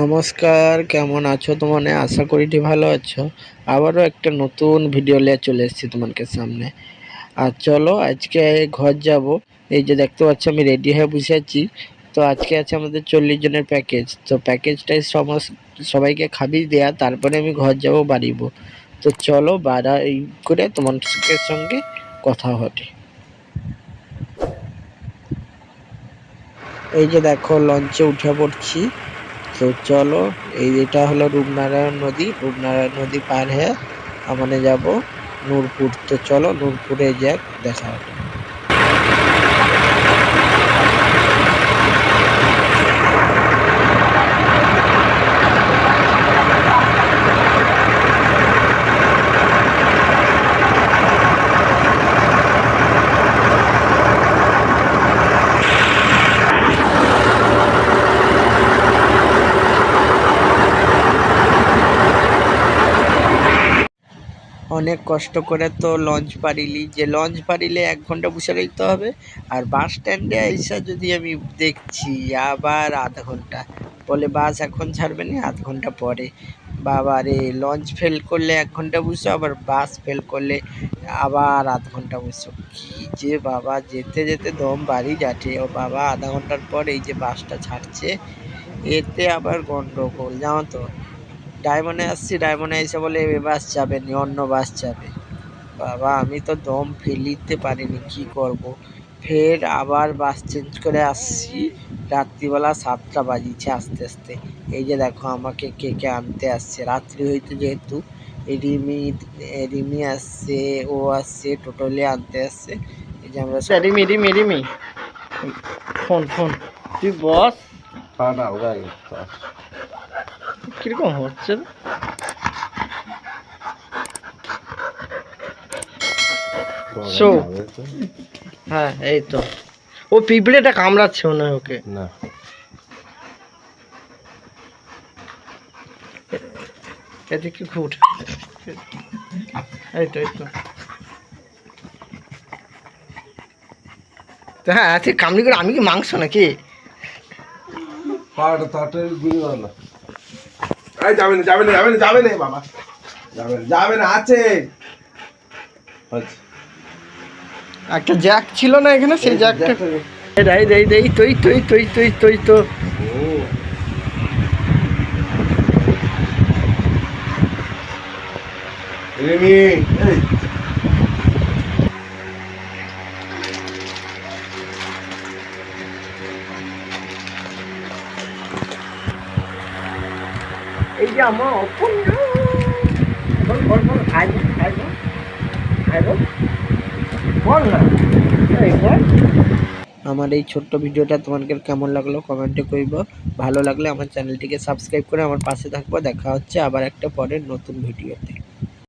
নমস্কার, কেমন আছো? তোমানে আশা করি ভালো আছো। আবারও একটা নতুন ভিডিও নিয়ে চলে এসেছি তোমাদের সামনে। আর চলো আজকে ঘর যাব। এই যে দেখতে পাচ্ছ আমি রেডি হয়ে বসে আছি। তো আজকে আছে আমাদের 40 জনের প্যাকেজ। তো প্যাকেজটাই সবাইকে খাবি দেয়া, তারপরে আমি ঘর যাব বাড়িব। তো চলো বাড়াই করে তোমাদের সঙ্গে কথা হবে। এই যে দেখো লঞ্চে উঠে পড়ছি। তো চলো, এটা হলো রূপনারায়ণ নদী। রূপনারায়ণ নদী পার হয়ে আমরা যাব নূরপুর। তো চলো নূরপুরে যাক, দেখা হবে। অনেক কষ্ট করে তো লঞ্চ পারিলি, যে লঞ্চ পারিলে 1 ঘন্টা বসে রইতে হবে। আর বাস স্ট্যান্ডে এসে যদি আমি দেখছি আবার আধা ঘন্টা, বলে বাস এখন ছাড়বে না, আধ ঘন্টা পরে। বাবা রে, লঞ্চ ফেল করলে 1 ঘন্টা বসো, আবার বাস ফেল করলে আবার আধ ঘন্টা বসো। কি যে বাবা, যেতে যেতে দম বাড়ি যাচ্ছে। ও বাবা, আধা ঘন্টার পর এই যে বাসটা ছাড়ছে, এতে আবার গন্ডগোল, জানো তো। ডায়মন্ডে আসছি, ডায়মন্ডে এসে বলে এ বাস যাবে নি, অন্য বাস যাবে। বাবা, আমি তো দম ফেলিতে পারিনি, কি করব। ফের আবার বাস চেঞ্জ করে আসছি। রাত্রিবেলা 7টা বাজিছে আসতে আসতে। এই যে দেখো আমাকে কে কে আনতে আসছে, রাত্রি হইতে যেহেতু। রিমি আসছে, ও আসছে, টোটালি আনতে আসছে। এই যে আমরা রিমি রিমি রিমি ফোন ফোন তুই বস। কিরকম হচ্ছে? হ্যাঁ, এই তো ও পিঁপড়েটা কামড়াচ্ছে মনে হয় ওকে। না, এদিকে ঘুর। এই তো হ্যাঁ, তুই কামড়ি করে আমি কি মাংস নাকি? একটা জ্যাক ছিল না এখানে, সেই জ্যাকটা তুই তো এই যে আমার আমার এই ছোট্ট ভিডিওটা তোমাদের কেমন লাগলো কমেন্টে কইব। ভালো লাগলে আমার চ্যানেলটিকে সাবস্ক্রাইব করে আমার পাশে থাকবো। দেখা হচ্ছে আবার একটা পরের নতুন ভিডিওতে।